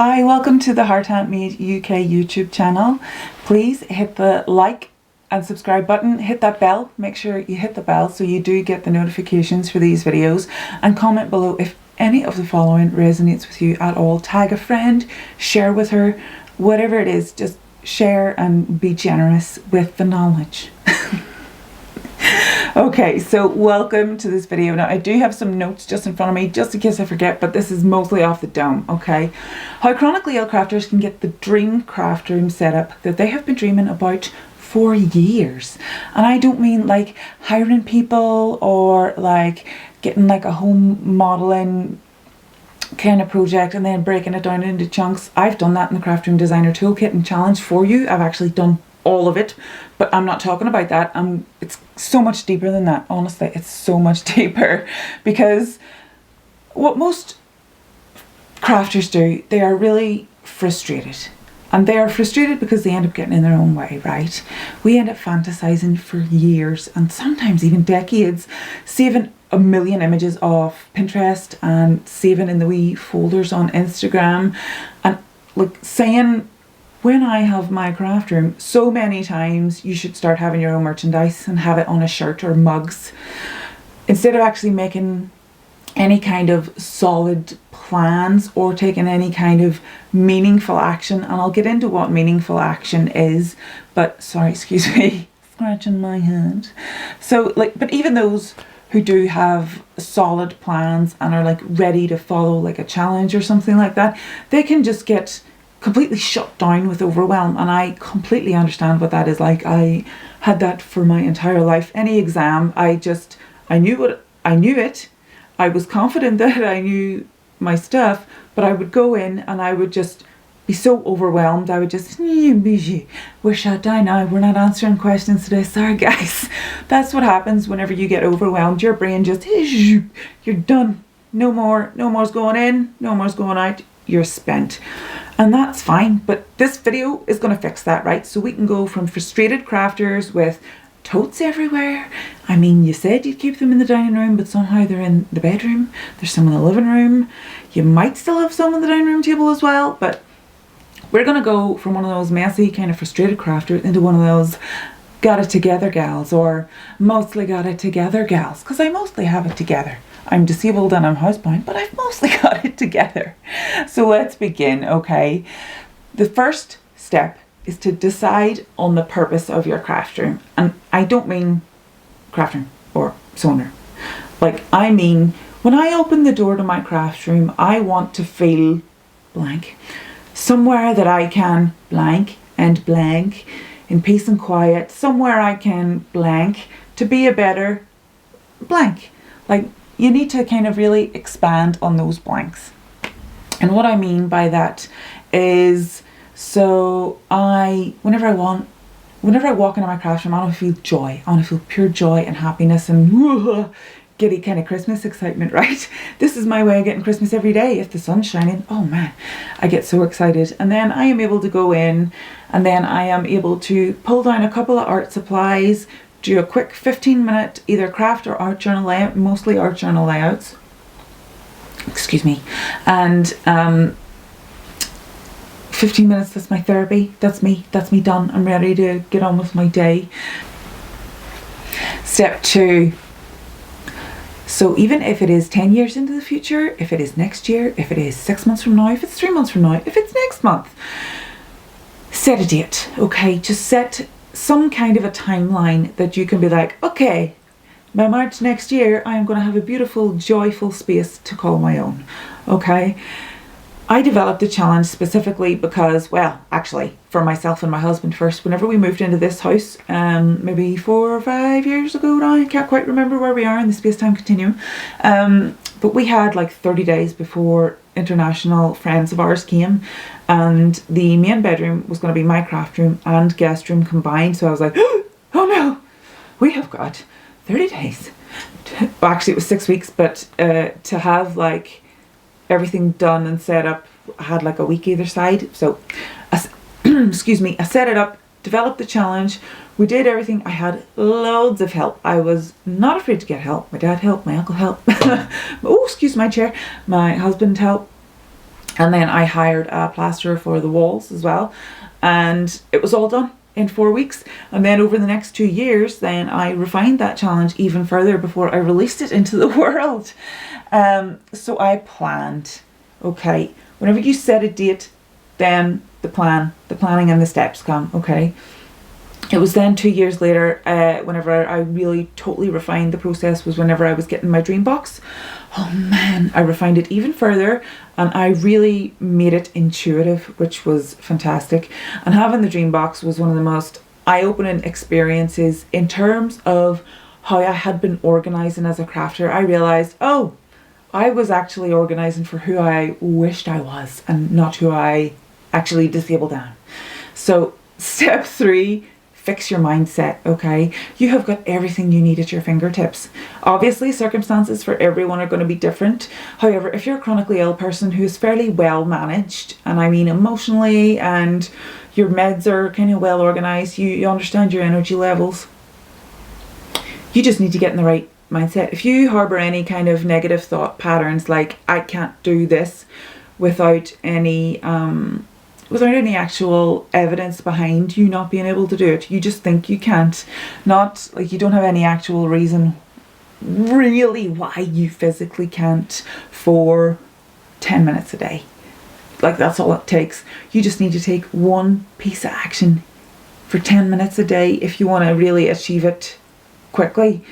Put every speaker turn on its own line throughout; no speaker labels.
Hi, welcome to the Heart Handmade UK YouTube channel. Please hit the like and subscribe button, hit that bell, make sure you hit the bell so you do get the notifications for these videos, and comment below if any of the following resonates with you at all. Tag a friend, share with her, whatever it is, just share and be generous with the knowledge. Okay, so welcome to this video. Now I do have some notes just in front of me just in case I forget, but this is mostly off the dome. Okay, how Chronically crafters can get the dream craft room setup that they have been dreaming about for years. And I don't mean like hiring people or like getting like a home modeling kind of project and then breaking it down into chunks. I've done that in the Craft Room Designer Toolkit and challenge for you. I've actually done all of it, but I'm not talking about that. It's so much deeper than that. Honestly, it's so much deeper, because what most crafters do, they are really frustrated, and they are frustrated because they end up getting in their own way, right? We end up fantasizing for years and sometimes even decades, saving a million images off Pinterest and saving in the wee folders on Instagram, and like saying, when I have my craft room, so many times you should start having your own merchandise and have it on a shirt or mugs, instead of actually making any kind of solid plans or taking any kind of meaningful action. And I'll get into what meaningful action is, but sorry, excuse me, scratching my head. So like, but even those who do have solid plans and are like ready to follow like a challenge or something like that, they can just get completely shut down with overwhelm. And I completely understand what that is like. I had that for my entire life. Any exam, I knew it. I was confident that I knew my stuff, but I would go in and I would just be so overwhelmed. I would just, we're shut down now, we're not answering questions today, sorry guys. That's what happens whenever you get overwhelmed. Your brain just, you're done. No more's going in, no more's going out. You're spent. And that's fine, but this video is going to fix that, right? So we can go from frustrated crafters with totes everywhere. I mean, you said you'd keep them in the dining room, but somehow they're in the bedroom. There's some in the living room. You might still have some on the dining room table as well, but we're going to go from one of those messy kind of frustrated crafters into one of those got it together gals, or mostly got it together gals, because I mostly have it together. I'm disabled and I'm housebound, but I've mostly got it together. So let's begin, okay? The first step is to decide on the purpose of your craft room. And I don't mean craft room or sewing room. Like, I mean, when I open the door to my craft room, I want to feel blank. Somewhere that I can blank and blank in peace and quiet. Somewhere I can blank to be a better blank. Like, you need to kind of really expand on those blanks. And what I mean by that is, so whenever I walk into my craft room, I want to feel joy. I want to feel pure joy and happiness and giddy kind of Christmas excitement, right? This is my way of getting Christmas every day. If the sun's shining, oh man, I get so excited. And then I am able to go in and then I am able to pull down a couple of art supplies, do a quick 15-minute either craft or art journal layout, mostly art journal layouts, excuse me, and 15 minutes, that's my therapy, that's me done. I'm ready to get on with my day. Step 2. So even if it is 10 years into the future, if it is next year, if it is 6 months from now, if it's 3 months from now, if it's next month, set a date, okay? Just set some kind of a timeline that you can be like, okay, by March next year, I am going to have a beautiful, joyful space to call my own, okay? I developed the challenge specifically because, well, actually, for myself and my husband first, whenever we moved into this house, maybe 4 or 5 years ago now, I can't quite remember where we are in the space-time continuum, but we had like 30 days before international friends of ours came, and the main bedroom was going to be my craft room and guest room combined. So I was like, oh no, we have got 30 days. Well, actually it was 6 weeks, but to have like everything done and set up, I had like a week either side. So excuse me, I set it up, developed the challenge, we did everything. I had loads of help. I was not afraid to get help. My dad helped, my uncle helped, oh excuse my chair, my husband helped. And then I hired a plasterer for the walls as well, and it was all done in 4 weeks. And then over the next 2 years, then I refined that challenge even further before I released it into the world. So I planned. Okay, whenever you set a date, then the planning and the steps come. Okay. It was then 2 years later, whenever I really totally refined the process, was whenever I was getting my dream box. Oh man, I refined it even further, and I really made it intuitive, which was fantastic. And having the dream box was one of the most eye-opening experiences in terms of how I had been organizing as a crafter. I realized, oh, I was actually organizing for who I wished I was and not who I actually disabled down. So step 3, fix your mindset. Okay, you have got everything you need at your fingertips. Obviously circumstances for everyone are going to be different. However, if you're a chronically ill person who is fairly well managed, and I mean emotionally, and your meds are kind of well organized, you understand your energy levels, you just need to get in the right mindset. If you harbor any kind of negative thought patterns like I can't do this without any actual evidence behind you not being able to do it, you just think you can't, not like you don't have any actual reason really why you physically can't for 10 minutes a day. Like that's all it takes. You just need to take one piece of action for 10 minutes a day if you want to really achieve it quickly.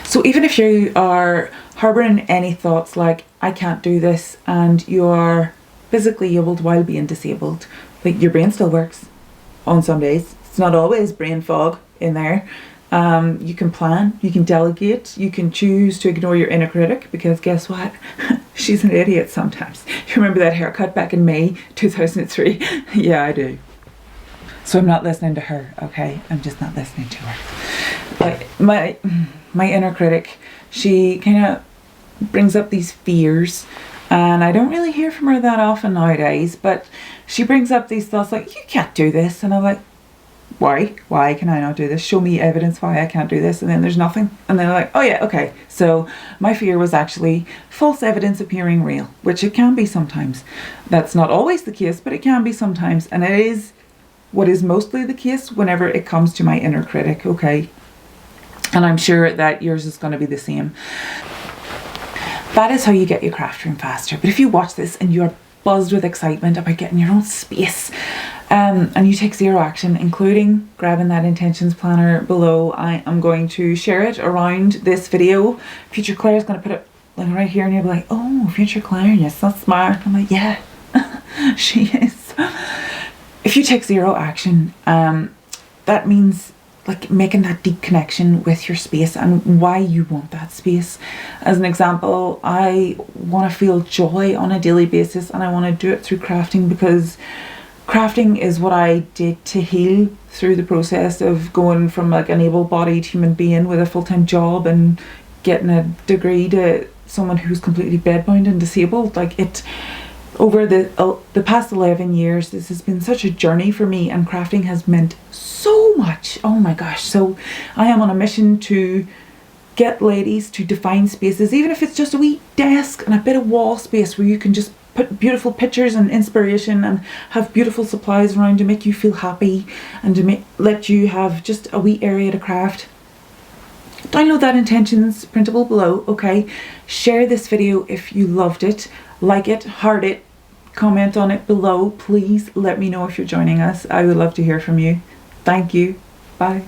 So even if you are harboring any thoughts like I can't do this, and you are physically able while being disabled, like your brain still works on some days. It's not always brain fog in there. You can plan, you can delegate, you can choose to ignore your inner critic, because guess what? She's an idiot sometimes. You remember that haircut back in May 2003? Yeah, I do. So I'm not listening to her, okay? I'm just not listening to her. Like my inner critic, she kind of brings up these fears, and I don't really hear from her that often nowadays, but she brings up these thoughts like, you can't do this. And I'm like, why can I not do this? Show me evidence why I can't do this. And then there's nothing. And then I'm like, oh yeah, okay. So my fear was actually false evidence appearing real, which it can be sometimes. That's not always the case, but it can be sometimes. And it is what is mostly the case whenever it comes to my inner critic, okay? And I'm sure that yours is going to be the same. That is how you get your craft room faster. But if you watch this and you're buzzed with excitement about getting your own space, and you take 0 action, including grabbing that intentions planner below, I am going to share it around this video. Future Claire is going to put it like right here, and you'll be like, oh, Future Claire, yes, that's smart. I'm like, yeah, she is. If you take 0 action, that means like making that deep connection with your space and why you want that space. As an example, I want to feel joy on a daily basis, and I want to do it through crafting, because crafting is what I did to heal through the process of going from like an able-bodied human being with a full-time job and getting a degree to someone who's completely bedbound and disabled. Like it, over the past 11 years, this has been such a journey for me, and crafting has meant so much. Oh my gosh. So I am on a mission to get ladies to define spaces, even if it's just a wee desk and a bit of wall space where you can just put beautiful pictures and inspiration and have beautiful supplies around to make you feel happy and to let you have just a wee area to craft. Download that intentions printable below, okay? Share this video if you loved it, like it, heart it, comment on it below. Please let me know if you're joining us. I would love to hear from you. Thank you. Bye.